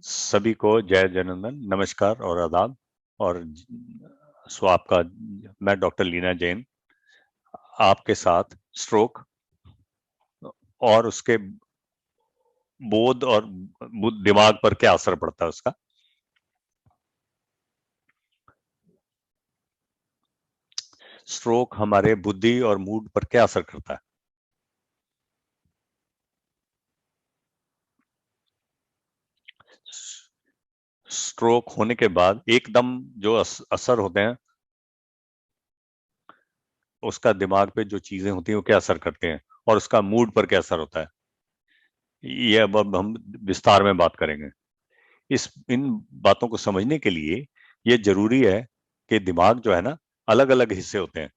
सभी को जय जनार्दन, नमस्कार और आदाब। और आपका मैं डॉक्टर लीना जैन आपके साथ स्ट्रोक और उसके बोध और दिमाग पर क्या असर पड़ता है उसका। स्ट्रोक हमारे बुद्धि और मूड पर क्या असर करता है। स्ट्रोक होने के बाद एकदम जो असर होते हैं उसका दिमाग पे जो चीजें होती हैं वो क्या असर करते हैं और उसका मूड पर क्या असर होता है, ये अब हम विस्तार में बात करेंगे। इस इन बातों को समझने के लिए ये जरूरी है कि दिमाग जो है ना, अलग अलग हिस्से होते हैं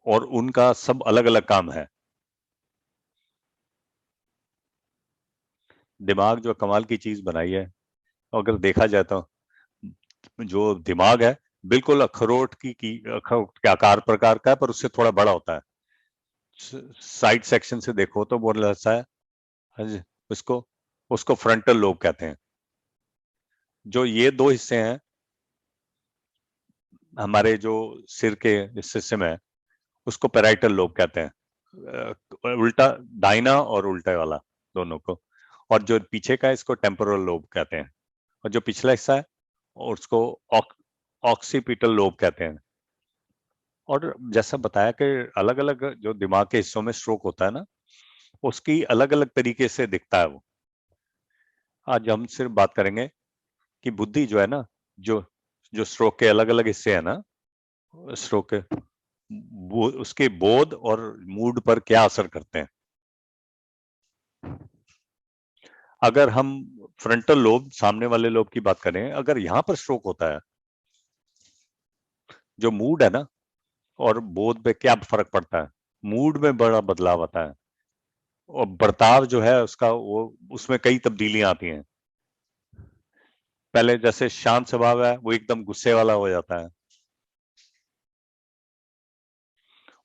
और उनका सब अलग अलग काम है। दिमाग जो कमाल की चीज बनाई है, अगर देखा जाए तो जो दिमाग है बिल्कुल अखरोट अखरोट के आकार प्रकार का है, पर उससे थोड़ा बड़ा होता है। साइड सेक्शन से देखो तो बोला जाता है, हाँ जी, उसको उसको फ्रंटल लोब कहते हैं। जो ये दो हिस्से हैं हमारे जो सिर के हिस्से में, उसको पैराइटल लोब कहते हैं। उल्टा, दाहिना और उल्टा वाला दोनों को। और जो पीछे का है इसको टेम्पोरल लोब कहते हैं। और जो पिछला हिस्सा है और उसको ऑक्सीपिटल लोब कहते हैं। और जैसा बताया कि अलग अलग जो दिमाग के हिस्सों में स्ट्रोक होता है ना, उसकी अलग अलग तरीके से दिखता है वो। आज हम सिर्फ बात करेंगे कि बुद्धि जो है ना, जो जो स्ट्रोक के अलग अलग हिस्से है ना, स्ट्रोक के उसके बोध और मूड पर क्या असर करते हैं। अगर हम फ्रंटल लोब, सामने वाले लोब की बात करें, अगर यहां पर स्ट्रोक होता है, जो मूड है ना और बोध पे क्या फर्क पड़ता है। मूड में बड़ा बदलाव आता है और बर्ताव जो है उसका, वो उसमें कई तब्दीलियां आती हैं। पहले जैसे शांत स्वभाव है वो एकदम गुस्से वाला हो जाता है।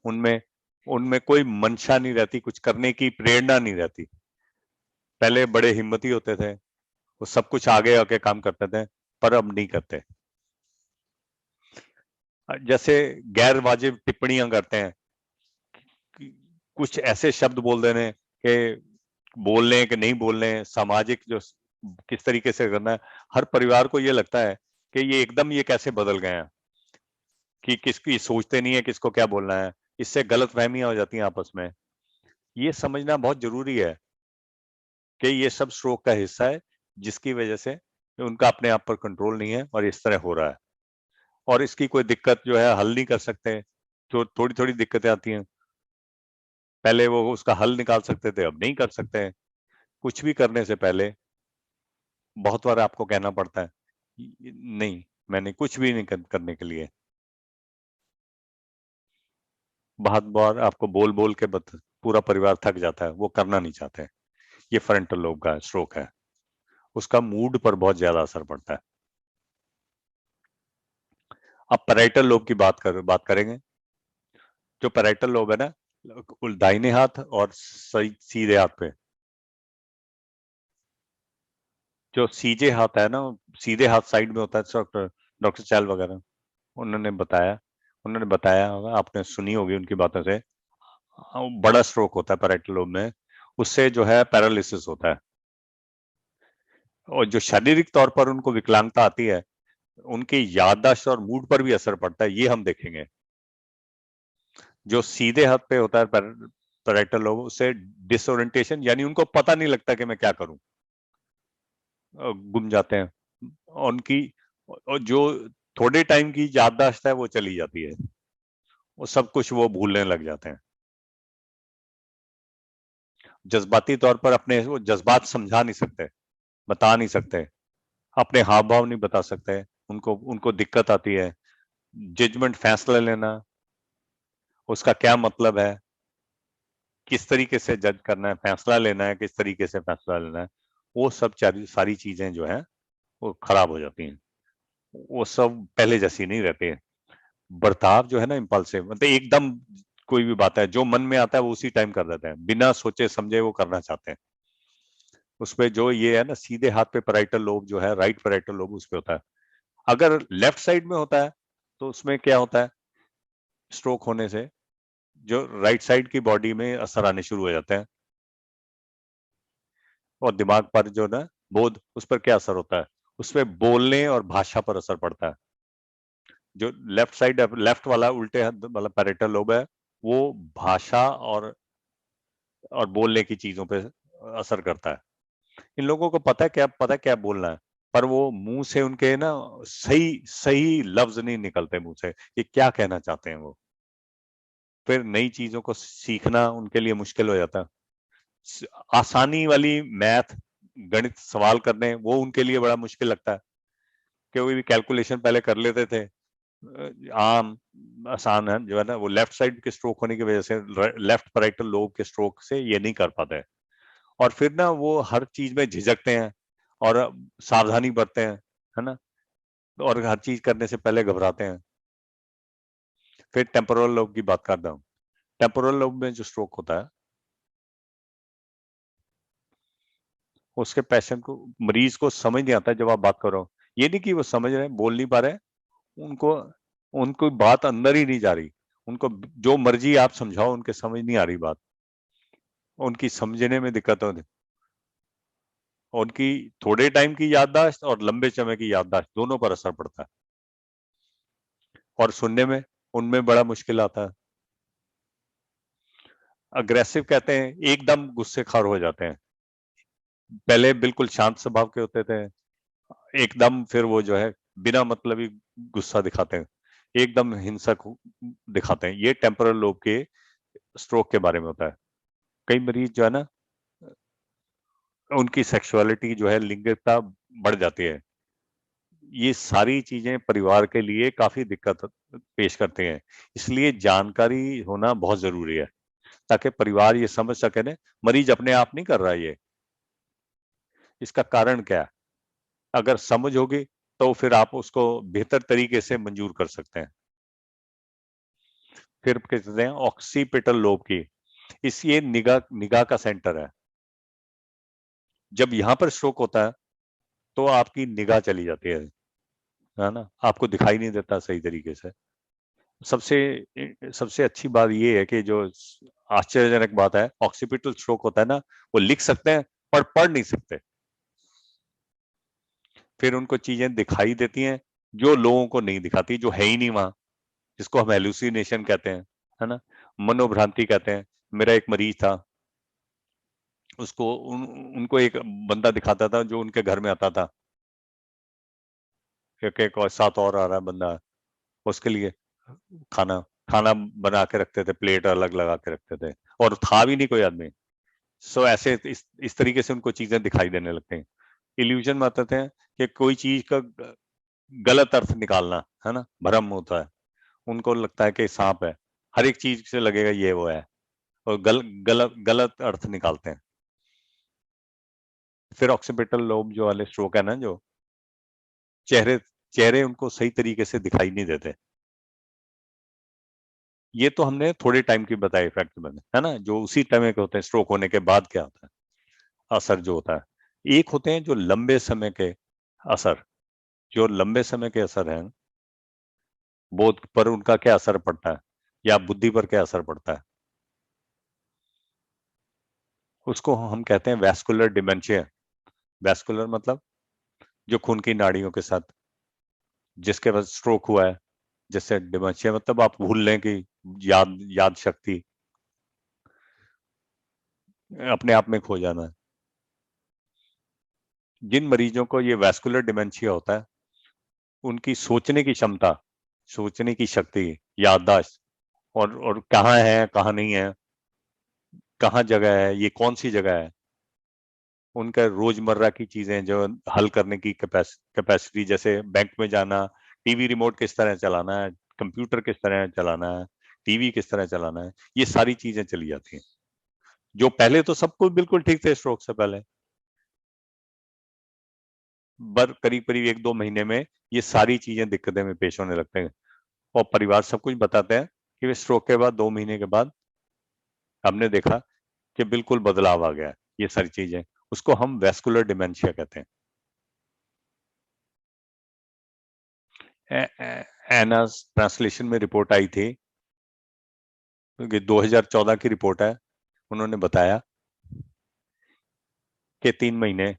उनमें उनमें कोई मंशा नहीं रहती, कुछ करने की प्रेरणा नहीं रहती। पहले बड़े हिम्मती होते थे, वो सब कुछ आगे आके काम करते थे, पर अब नहीं करते। जैसे गैर वाजिब टिप्पणियां करते हैं, कुछ ऐसे शब्द बोल देने कि बोलने कि नहीं बोलने, सामाजिक जो किस तरीके से करना है। हर परिवार को ये लगता है कि ये एकदम ये कैसे बदल गए हैं, कि किसकी सोचते नहीं है किसको क्या बोलना है। इससे गलत फहमियां हो जाती हैं आपस में। ये समझना बहुत जरूरी है कि ये सब स्ट्रोक का हिस्सा है, जिसकी वजह से उनका अपने आप पर कंट्रोल नहीं है और इस तरह हो रहा है। और इसकी कोई दिक्कत जो है हल नहीं कर सकते, तो थोड़ी थोड़ी दिक्कतें आती हैं। पहले वो उसका हल निकाल सकते थे, अब नहीं कर सकते हैं। कुछ भी करने से पहले बहुत बार आपको कहना पड़ता है, नहीं, मैंने कुछ भी नहीं करने के लिए। बहुत बार आपको बोल बोल के पूरा परिवार थक जाता है, वो करना नहीं चाहते। ये फ्रंटल लोब का स्ट्रोक है। उसका मूड पर बहुत ज्यादा असर पड़ता है। अब पैराइटल लोब की बात करेंगे। जो पैराइटल लोब है ना, दाहिने हाथ और सीधे हाथ पे, जो सीधे हाथ है ना, सीधे हाथ साइड में होता है। डॉक्टर डॉक्टर चैल वगैरह उन्होंने बताया उन्होंने बताया होगा, आपने सुनी होगी उनकी बातों से। बड़ा स्ट्रोक होता है पैराइटल लोब में, उससे जो है पैरालिसिस होता है। और जो शारीरिक तौर पर उनको विकलांगता आती है, उनकी याददाश्त और मूड पर भी असर पड़ता है, ये हम देखेंगे। जो सीधे हाथ पे होता है पैराइटल लोब, उससे डिसोरिएंटेशन, यानी उनको पता नहीं लगता कि मैं क्या करूं, गुम जाते हैं। उनकी और जो थोड़े टाइम की याददाश्त है वो चली जाती है, वो सब कुछ वो भूलने लग जाते हैं। जज्बाती तौर पर अपने वो जज्बात समझा नहीं सकते, बता नहीं सकते, अपने हाव भाव नहीं बता सकते। उनको उनको दिक्कत आती है जजमेंट, फैसला लेना, उसका क्या मतलब है, किस तरीके से जज करना है, फैसला लेना है, किस तरीके से फैसला लेना है। वो सब सारी चीजें जो है वो खराब हो जाती हैं। वो सब पहले जैसी नहीं रहती है। बर्ताव जो है ना, इम्पल्सिव, मतलब एकदम कोई भी बात है जो मन में आता है वो उसी टाइम कर देते हैं, बिना सोचे समझे वो करना चाहते हैं। उसपे जो ये है ना सीधे हाथ पे पैराइटल लोब जो है, राइट पैराइटल लोब उस पे होता है। अगर लेफ्ट साइड में होता है तो उसमें क्या होता है, स्ट्रोक होने से जो राइट साइड की बॉडी में असर आने शुरू हो जाते हैं और दिमाग पर जो ना बोध, उस पर क्या असर होता है, उस पर बोलने और भाषा पर असर पड़ता है। जो लेफ्ट साइड, लेफ्ट वाला उल्टे हाथ वाला पैरेटल लोब है, वो भाषा और बोलने की चीजों पे असर करता है। इन लोगों को पता है क्या बोलना है, पर वो मुंह से उनके ना सही सही लफ्ज नहीं निकलते मुंह से, ये क्या कहना चाहते हैं वो। फिर नई चीजों को सीखना उनके लिए मुश्किल हो जाता है। आसानी वाली मैथ, गणित सवाल करने, वो उनके लिए बड़ा मुश्किल लगता है। कोई भी कैलकुलेशन पहले कर लेते थे, आम आसान है जो है ना, वो लेफ्ट साइड के स्ट्रोक होने की वजह से, लेफ्ट पैराइटल लोब के स्ट्रोक से ये नहीं कर पाते हैं। और फिर ना वो हर चीज में झिझकते हैं और सावधानी बरतते हैं, है ना, और हर चीज करने से पहले घबराते हैं। फिर टेम्पोरल लोब की बात करता हूँ। टेम्पोरल लोब में जो स्ट्रोक होता है, उसके पेशेंट को, मरीज को समझ नहीं आता जब आप बात करो। ये नहीं कि वो समझ रहे हैं, बोल नहीं पा रहे, उनको उनको बात अंदर ही नहीं जा रही। उनको जो मर्जी आप समझाओ, उनके समझ नहीं आ रही बात, उनकी समझने में दिक्कत होती। उनकी थोड़े टाइम की याददाश्त और लंबे समय की याददाश्त दोनों पर असर पड़ता है, और सुनने में उनमें बड़ा मुश्किल आता है। अग्रेसिव कहते हैं, एकदम गुस्से खार हो जाते हैं। पहले बिल्कुल शांत स्वभाव के होते थे, एकदम फिर वो जो है बिना मतलब ही गुस्सा दिखाते हैं, एकदम हिंसक दिखाते हैं। ये टेम्पोरल लोब के स्ट्रोक के बारे में होता है। कई मरीज जो है ना, उनकी सेक्सुअलिटी जो है, लिंगता बढ़ जाती है। ये सारी चीजें परिवार के लिए काफी दिक्कत पेश करते हैं। इसलिए जानकारी होना बहुत जरूरी है, ताकि परिवार ये समझ सके ना, मरीज अपने आप नहीं कर रहा ये, इसका कारण क्या है। अगर समझ होगी तो फिर आप उसको बेहतर तरीके से मंजूर कर सकते हैं। फिर कहते हैं ऑक्सीपिटल लोब की, इस ये निगाह निगाह का सेंटर है। जब यहाँ पर स्ट्रोक होता है तो आपकी निगाह चली जाती है ना, आपको दिखाई नहीं देता सही तरीके से। सबसे सबसे अच्छी बात ये है कि जो आश्चर्यजनक बात है, ऑक्सीपिटल स्ट्रोक होता है ना, वो लिख सकते हैं पर पढ़ नहीं सकते। फिर उनको चीजें दिखाई देती हैं जो लोगों को नहीं दिखाती, जो है ही नहीं वहां, जिसको हम हेलुसिनेशन कहते हैं, है ना, मनोभ्रांति कहते हैं। मेरा एक मरीज था, उनको एक बंदा दिखाता था जो उनके घर में आता था, कि कोई साथ और आ रहा है बंदा, उसके लिए खाना खाना बना के रखते थे, प्लेट अलग लगा के रखते थे, और था भी नहीं कोई आदमी। सो ऐसे इस तरीके से उनको चीजें दिखाई देने लगते हैं। इल्यूजन में आते हैं कि कोई चीज का गलत अर्थ निकालना, है ना, भ्रम होता है। उनको लगता है कि सांप है, हर एक चीज से लगेगा ये वो है, और गलत गलत अर्थ निकालते हैं। फिर ऑक्सीपिटल लोब जो वाले स्ट्रोक है ना, जो चेहरे चेहरे उनको सही तरीके से दिखाई नहीं देते। ये तो हमने थोड़े टाइम की बताई इफेक्ट में, है ना, जो उसी टाइम के होते हैं। स्ट्रोक होने के बाद क्या होता है, असर जो होता है। एक होते हैं जो लंबे समय के असर, जो लंबे समय के असर हैं, बोध पर उनका क्या असर पड़ता है या बुद्धि पर क्या असर पड़ता है, उसको हम कहते हैं वैस्कुलर डिमेंशिया। वैस्कुलर मतलब जो खून की नाड़ियों के साथ, जिसके बाद स्ट्रोक हुआ है, जैसे डिमेंशिया मतलब आप भूल लें कि याद शक्ति अपने आप में खो जाना है। जिन मरीजों को ये वैस्कुलर डिमेंशिया होता है, उनकी सोचने की क्षमता, सोचने की शक्ति, याददाश्त, और कहाँ है कहाँ नहीं है, कहाँ जगह है, ये कौन सी जगह है, उनका रोजमर्रा की चीजें जो हल करने की कैपेसिटी, जैसे बैंक में जाना, टीवी रिमोट किस तरह चलाना है, कंप्यूटर किस तरह चलाना है, टीवी किस तरह चलाना है, ये सारी चीजें चली जाती हैं। जो पहले तो सब कुछ बिल्कुल ठीक थे स्ट्रोक से पहले, पर करीब करीब 1-2 महीने में ये सारी चीजें दिक्कतें में पेश होने लगते हैं। और परिवार सब कुछ बताते हैं कि वे स्ट्रोक के बाद 2 महीने के बाद हमने देखा कि बिल्कुल बदलाव आ गया है, ये सारी चीजें। उसको हम वैस्कुलर डिमेंशिया कहते हैं। एनास ट्रांसलेशन में रिपोर्ट आई थी, क्योंकि 2014 की रिपोर्ट है, उन्होंने बताया कि 3 महीने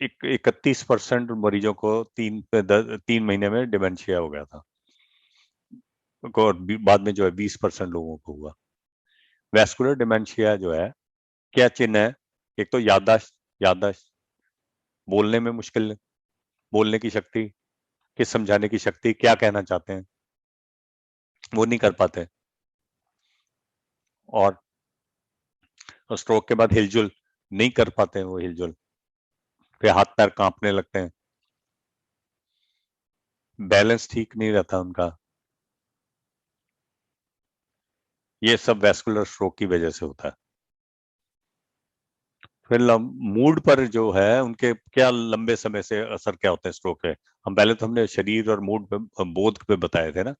31% मरीजों को 3 महीने में डिमेंशिया हो गया था, और बाद में जो है 20% लोगों को हुआ। वैस्कुलर डिमेंशिया जो है, क्या चिन्ह है? एक तो याददाश्त, याददाश्त, बोलने में मुश्किल, बोलने की शक्ति, कि समझाने की शक्ति, क्या कहना चाहते हैं वो नहीं कर पाते। और स्ट्रोक के बाद हिलजुल नहीं कर पाते हैं, वो हिलजुल, फिर हाथ पैर कांपने लगते हैं, बैलेंस ठीक नहीं रहता उनका। ये सब वैस्कुलर स्ट्रोक की वजह से होता है। फिर मूड पर जो है उनके क्या लंबे समय से असर क्या होते हैं स्ट्रोक के? हम पहले तो हमने शरीर और मूड पे, बोध पे बताए थे ना।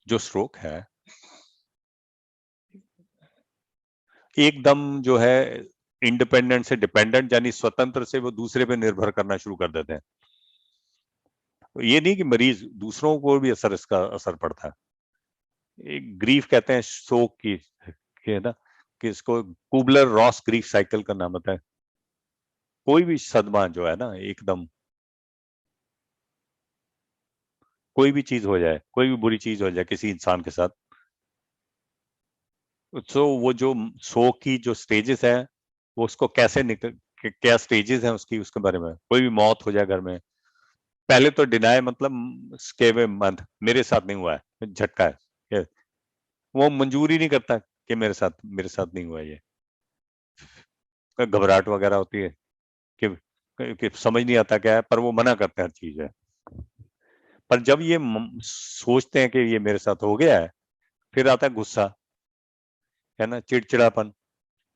जो स्ट्रोक है एकदम जो है इंडिपेंडेंट से डिपेंडेंट, यानी स्वतंत्र से वो दूसरे पे निर्भर करना शुरू कर देते हैं। ये नहीं कि मरीज, दूसरों को भी इसका असर पड़ता है। एक ग्रीफ कहते हैं शोक की, है ना, कि इसको कुबलर रॉस ग्रीफ साइकिल का नाम होता है। कोई भी सदमा जो है ना, एकदम कोई भी चीज हो जाए, कोई भी बुरी चीज हो जाए किसी इंसान के साथ, तो वो जो शोक की जो स्टेजेस है, वो उसको कैसे निकल, क्या स्टेजेस हैं उसकी, उसके बारे में, कोई भी मौत हो जाए घर में, पहले तो डिनाई, मतलब स्केवे मंथ, मेरे साथ नहीं हुआ है, झटका है, वो मंजूर ही नहीं करता कि मेरे साथ नहीं हुआ ये। घबराहट वगैरह होती है कि समझ नहीं आता क्या है, पर वो मना करते हैं हर चीज है। पर जब ये सोचते हैं कि ये मेरे साथ हो गया है, फिर आता है गुस्सा, है ना, चिड़चिड़ापन,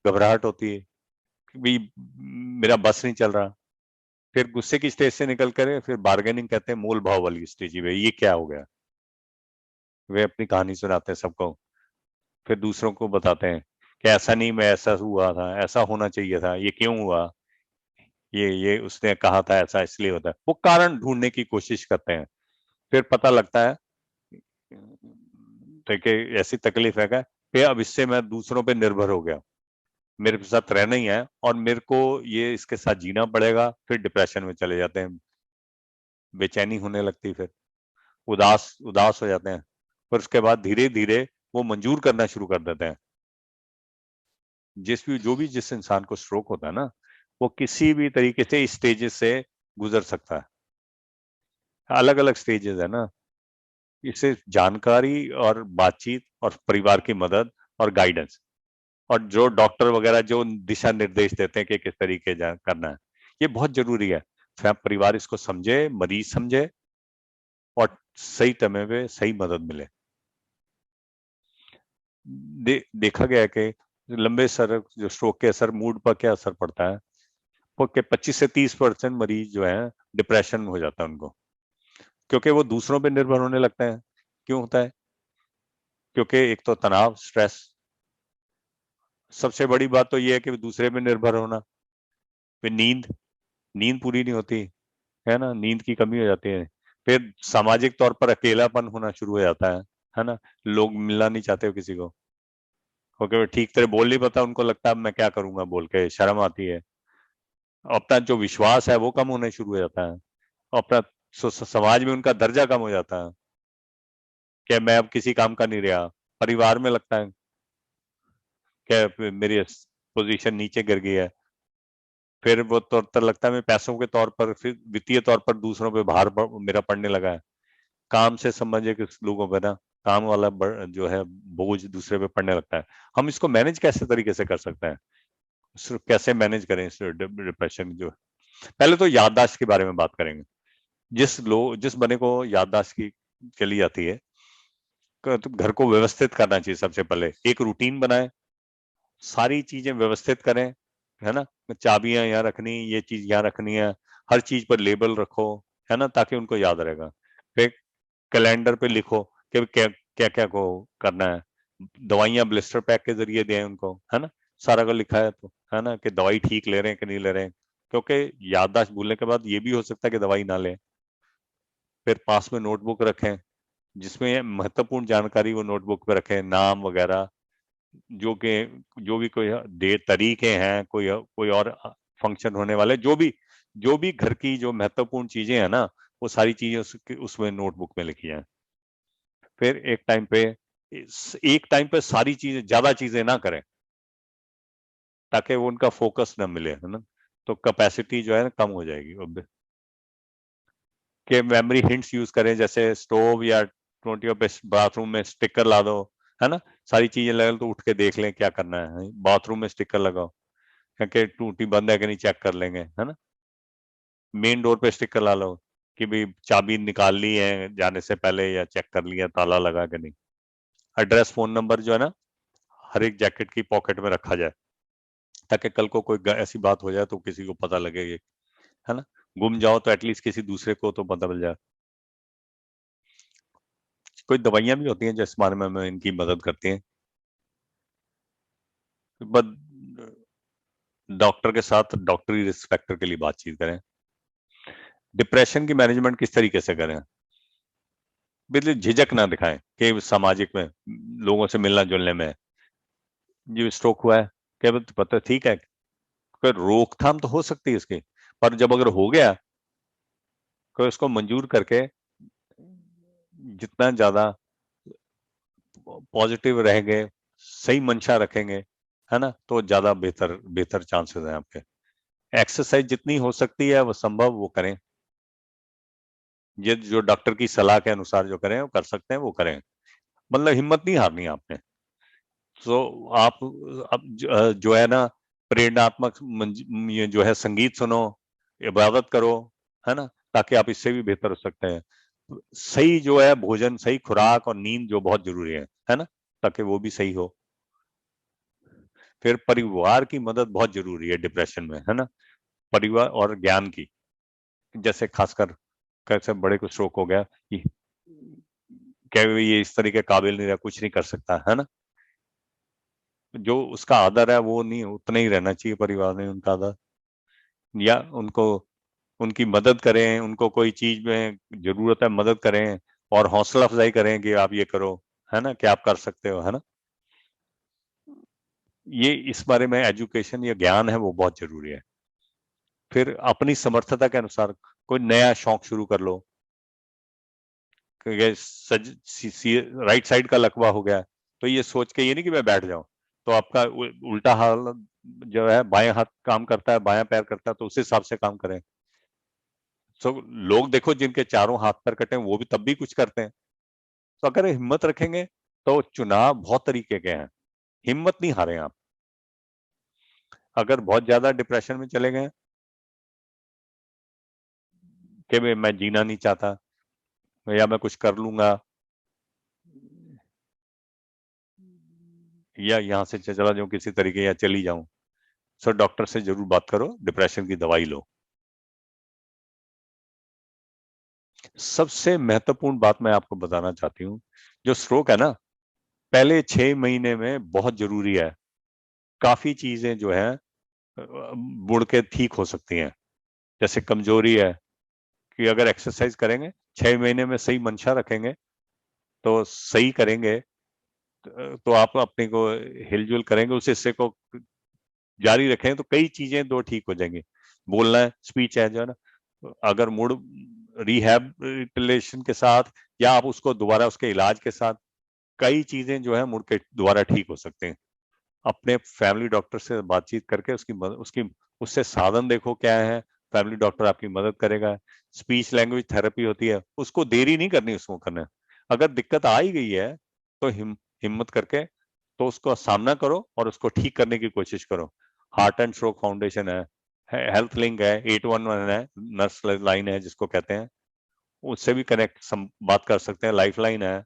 घबराहट होती है कि भी मेरा बस नहीं चल रहा। फिर गुस्से की स्टेज से निकल कर फिर बार्गेनिंग कहते हैं, मोल भाव वाली स्टेज में, ये क्या हो गया। वे अपनी कहानी सुनाते हैं सबको, फिर दूसरों को बताते हैं कि ऐसा नहीं, मैं ऐसा हुआ था, ऐसा होना चाहिए था, ये क्यों हुआ, ये उसने कहा था ऐसा इसलिए होता है, वो कारण ढूंढने की कोशिश करते हैं। फिर पता लगता है तो कि ऐसी तकलीफ है क्या, फिर अब इससे मैं दूसरों पे निर्भर हो गया, मेरे साथ रहना ही है और मेरे को ये इसके साथ जीना पड़ेगा। फिर डिप्रेशन में चले जाते हैं, बेचैनी होने लगती, फिर उदास उदास हो जाते हैं। पर उसके बाद धीरे धीरे वो मंजूर करना शुरू कर देते हैं। जिस इंसान को स्ट्रोक होता है ना, वो किसी भी तरीके से इस स्टेजेस से गुजर सकता है। अलग अलग स्टेजेस है ना, इससे जानकारी और बातचीत और परिवार की मदद और गाइडेंस, और जो डॉक्टर वगैरह जो दिशा निर्देश देते हैं कि किस तरीके करना है, ये बहुत जरूरी है। परिवार इसको समझे, मरीज समझे, और सही समय पे सही मदद मिले। देखा गया है कि लंबे सर जो स्ट्रोक के असर, मूड पर क्या असर पड़ता है, वो कि 25 से 30% मरीज जो है डिप्रेशन हो जाता है उनको, क्योंकि वो दूसरों पे निर्भर होने लगते हैं। क्यों होता है? क्योंकि एक तो तनाव, स्ट्रेस, सबसे बड़ी बात तो ये है कि दूसरे पे निर्भर होना। फिर नींद, नींद पूरी नहीं होती, है ना, नींद की कमी हो जाती है। फिर सामाजिक तौर पर अकेलापन होना शुरू हो जाता है ना, लोग मिलना नहीं चाहते हो किसी को, क्योंकि वो ठीक तरह बोल नहीं पाता, उनको लगता है मैं क्या करूंगा बोल के, शर्म आती है। अपना जो विश्वास है वो कम होने शुरू हो जाता है, अपना समाज में उनका दर्जा कम हो जाता है, कि मैं अब किसी काम का नहीं रहा। परिवार में लगता है कि मेरी पोजीशन नीचे गिर गई है। फिर वो तो लगता है मैं पैसों के तौर पर, फिर वित्तीय तौर पर दूसरों पे भार मेरा पड़ने लगा है। काम से संबंधित लोगों पे ना, काम वाला जो है बोझ दूसरे पे पड़ने लगता है। हम इसको मैनेज कैसे तरीके से कर सकते हैं, कैसे मैनेज करें इस डिप्रेशन जो? पहले तो याददाश्त के बारे में बात करेंगे। जिस बने को याददाश्त की चली जाती है, तो घर को व्यवस्थित करना चाहिए। सबसे पहले एक रूटीन बनाए, सारी चीजें व्यवस्थित करें, है ना, चाबियां यहाँ रखनी, ये चीज यहाँ रखनी है, हर चीज पर लेबल रखो, है ना, ताकि उनको याद रहेगा। फिर कैलेंडर पे लिखो कि क्या क्या क्या को करना है। दवाइयां ब्लिस्टर पैक के जरिए दें उनको, है ना, सारा का लिखा है, तो है ना, कि दवाई ठीक ले रहे हैं कि नहीं ले रहे हैं, क्योंकि याददाश्त भूलने के बाद ये भी हो सकता है कि दवाई ना लें। फिर पास में नोटबुक रखें, जिसमें महत्वपूर्ण जानकारी वो नोटबुक पे रखें, नाम वगैरह, जो भी कोई दे तरीके हैं, कोई कोई और फंक्शन होने वाले, जो भी घर की जो महत्वपूर्ण चीजें हैं ना, वो सारी चीजें उसमें नोटबुक में लिखी हैं। फिर एक टाइम पे सारी चीजें, ज्यादा चीजें ना करें, ताकि वो उनका फोकस ना मिले, है ना, तो कैपेसिटी जो है ना कम हो जाएगी। अब के मेमोरी हिंट्स यूज करें, जैसे स्टोव या टोटियों पे बाथरूम में स्टिकर ला दो, है ना, सारी चीजें लगे तो उठ के देख लें क्या करना है, बाथरूम में स्टिकर लगाओ, क्योंकि टूटी बंद है कि नहीं चेक कर लेंगे, है ना। मेन डोर पे स्टिकर ला लो कि भाई चाबी निकाल ली है जाने से पहले, या चेक कर लिया ताला लगा कि नहीं। एड्रेस, फोन नंबर जो है ना, हर एक जैकेट की पॉकेट में रखा जाए, ताकि कल को कोई ऐसी बात हो जाए तो किसी को पता लगे, है ना। गुम जाओ तो एटलीस्ट किसी दूसरे को तो पता चल जाए। कोई दवाइयां भी होती हैं जो इस बारे में हमें इनकी मदद करती हैं, बट डॉक्टर के साथ डॉक्टरी रिस्क फैक्टर के लिए बातचीत करें। डिप्रेशन की मैनेजमेंट किस तरीके से करें, बिल्कुल झिझक ना दिखाएं कि सामाजिक में लोगों से मिलना जुलने में, जो स्ट्रोक हुआ है, क्या पता ठीक है, कोई रोकथाम तो हो सकती है इसकी, पर जब अगर हो गया तो इसको मंजूर करके जितना ज्यादा पॉजिटिव रहेंगे, सही मंशा रखेंगे, है ना, तो ज्यादा बेहतर बेहतर चांसेस हैं आपके। एक्सरसाइज जितनी हो सकती है वो संभव वो करें, ये जो डॉक्टर की सलाह के अनुसार जो करें वो कर सकते हैं वो करें, मतलब हिम्मत नहीं हारनी आपने। तो आप अब जो है ना, प्रेरणात्मक ये जो है संगीत सुनो, इबादत करो, है ना, ताकि आप इससे भी बेहतर हो सकते हैं। सही जो है भोजन, सही खुराक और नींद जो बहुत जरूरी है ना, ताकि वो भी सही हो। फिर परिवार की मदद बहुत जरूरी है डिप्रेशन में, है ना, परिवार और ज्ञान की, जैसे खासकर कैसे बड़े को स्ट्रोक हो गया, क्या ये इस तरीके काबिल नहीं रहा, कुछ नहीं कर सकता, है ना, जो उसका आदर है वो नहीं, उतना ही रहना चाहिए परिवार में उनका आदर, या उनको उनकी मदद करें, उनको कोई चीज में जरूरत है मदद करें, और हौसला अफजाई करें कि आप ये करो, है ना, कि आप कर सकते हो, है ना। ये इस बारे में एजुकेशन या ज्ञान है वो बहुत जरूरी है। फिर अपनी समर्थता के अनुसार कोई नया शौक शुरू कर लो, कि राइट साइड का लकवा हो गया, तो ये सोच के ये नहीं कि मैं बैठ जाऊं, तो आपका उल्टा हाल जो है, बाएं हाथ काम करता है, बायां पैर करता है, तो उस हिसाब से काम करें। तो लोग देखो जिनके चारों हाथ पैर कटे हैं वो भी तब भी कुछ करते हैं। तो अगर हिम्मत रखेंगे तो चुनाव बहुत तरीके के हैं, हिम्मत नहीं हारें आप। अगर बहुत ज्यादा डिप्रेशन में चले गए कि मैं जीना नहीं चाहता, या मैं कुछ कर लूंगा, या यहाँ से चला जाऊं किसी तरीके, या चली जाऊं, सो डॉक्टर से जरूर बात करो, डिप्रेशन की दवाई लो। सबसे महत्वपूर्ण बात मैं आपको बताना चाहती हूँ, जो स्ट्रोक है ना, पहले 6 महीने में बहुत जरूरी है, काफी चीजें जो है मुड़ के ठीक हो सकती हैं। जैसे कमजोरी है, कि अगर एक्सरसाइज करेंगे, 6 महीने में सही मंशा रखेंगे, तो सही करेंगे, तो आप अपने को हिलजुल करेंगे, उस हिस्से को जारी रखें, तो कई चीजें दो ठीक हो जाएंगी। बोलना है, स्पीच है जो है ना, अगर मूड रिहैबिलिटेशन के साथ, या आप उसको दोबारा उसके इलाज के साथ, कई चीजें जो है मुड़ के दोबारा ठीक हो सकते हैं। अपने फैमिली डॉक्टर से बातचीत करके उसकी उससे साधन देखो क्या है, फैमिली डॉक्टर आपकी मदद करेगा। स्पीच लैंग्वेज थेरेपी होती है, उसको देरी नहीं करनी, उसको करना। अगर दिक्कत आ ही गई है तो हिम्मत करके तो उसको सामना करो और उसको ठीक करने की कोशिश करो। हार्ट एंड स्ट्रोक फाउंडेशन है, हेल्थ लिंक है, 811 है, नर्स लाइन है जिसको कहते हैं, उससे भी कनेक्ट बात कर सकते हैं, लाइफ लाइन है।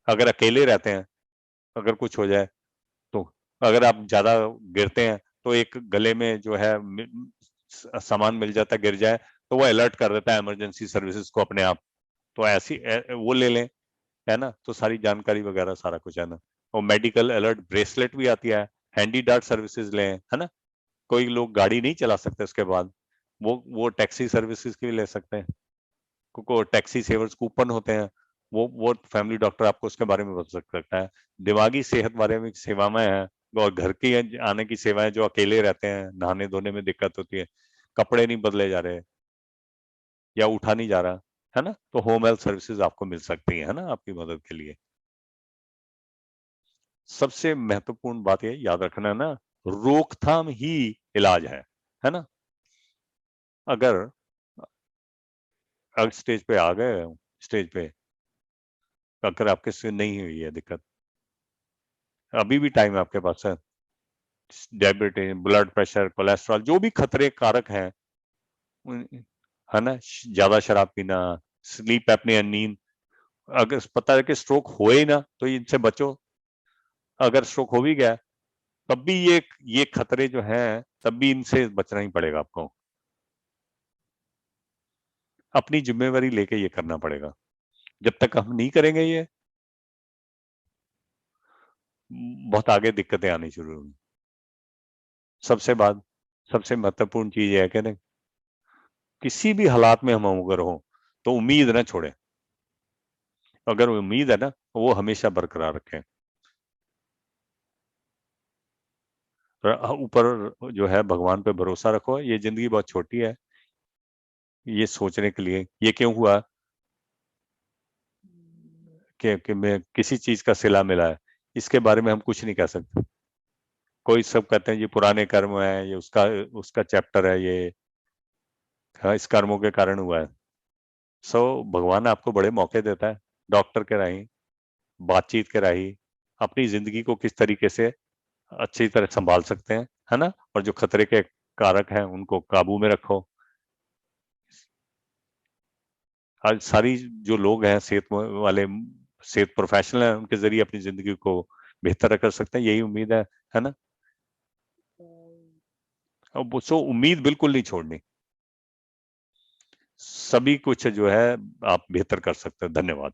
अगर अकेले रहते हैं, अगर कुछ हो जाए, तो अगर आप ज्यादा गिरते हैं तो एक गले में जो है सामान मिल जाता है, गिर जाए तो वो अलर्ट कर देता है इमरजेंसी सर्विसेज को अपने आप, तो ऐसी वो ले लें, है ना, तो सारी जानकारी वगैरह सारा कुछ है ना। और मेडिकल अलर्ट ब्रेसलेट भी आती है, हैंडी डार्ट सर्विसेज लें, है ना। कोई लोग गाड़ी नहीं चला सकते उसके बाद, वो टैक्सी सर्विसेज की भी ले सकते हैं, को टैक्सी सेवर्स कूपन होते हैं, वो फैमिली डॉक्टर आपको उसके बारे में बता सकता है। दिमागी सेहत बारे में सेवाएं हैं, और घर की आने की सेवाएं, जो अकेले रहते हैं, नहाने धोने में दिक्कत होती है, कपड़े नहीं बदले जा रहे या उठा नहीं जा रहा, है ना, तो होम हेल्थ सर्विसेज आपको मिल सकती है ना, आपकी मदद के लिए। सबसे महत्वपूर्ण बात ये याद रखना ना, रोकथाम ही इलाज है ना। अगर स्टेज पे आ गए, स्टेज पे अगर आपके से नहीं हुई है दिक्कत, अभी भी टाइम है आपके पास है। डायबिटीज, ब्लड प्रेशर, कोलेस्ट्रॉल, जो भी खतरे कारक हैं, है ना, ज्यादा शराब पीना, स्लीप एपनिया, नींद, अगर पता है कि स्ट्रोक हो ही ना तो इनसे बचो। अगर स्ट्रोक हो भी गया तब भी ये खतरे जो हैं, तब भी इनसे बचना ही पड़ेगा आपको। अपनी जिम्मेवारी लेके ये करना पड़ेगा। जब तक हम नहीं करेंगे ये, बहुत आगे दिक्कतें आनी शुरू होंगी। सबसे महत्वपूर्ण चीज है कि ना, किसी भी हालात में हम अगर हो तो उम्मीद ना छोड़े। अगर उम्मीद है ना, वो हमेशा बरकरार रखें। ऊपर जो है भगवान पे भरोसा रखो। ये जिंदगी बहुत छोटी है, ये सोचने के लिए ये क्यों हुआ कि मैं किसी चीज का सिला मिला है, इसके बारे में हम कुछ नहीं कह सकते। कोई सब कहते हैं ये पुराने कर्म है, ये उसका उसका चैप्टर है, ये हाँ, इस कर्मों के कारण हुआ है। सो भगवान आपको बड़े मौके देता है, डॉक्टर के राही, बातचीत के राही, अपनी जिंदगी को किस तरीके से अच्छी तरह संभाल सकते हैं, है ना। और जो खतरे के कारक हैं उनको काबू में रखो। आज सारी जो लोग हैं सेहत वाले, सेहत प्रोफेशनल हैं, उनके जरिए अपनी जिंदगी को बेहतर कर सकते हैं, यही उम्मीद है ना। अब सो उम्मीद बिल्कुल नहीं छोड़नी, सभी कुछ जो है आप बेहतर कर सकते हैं। धन्यवाद।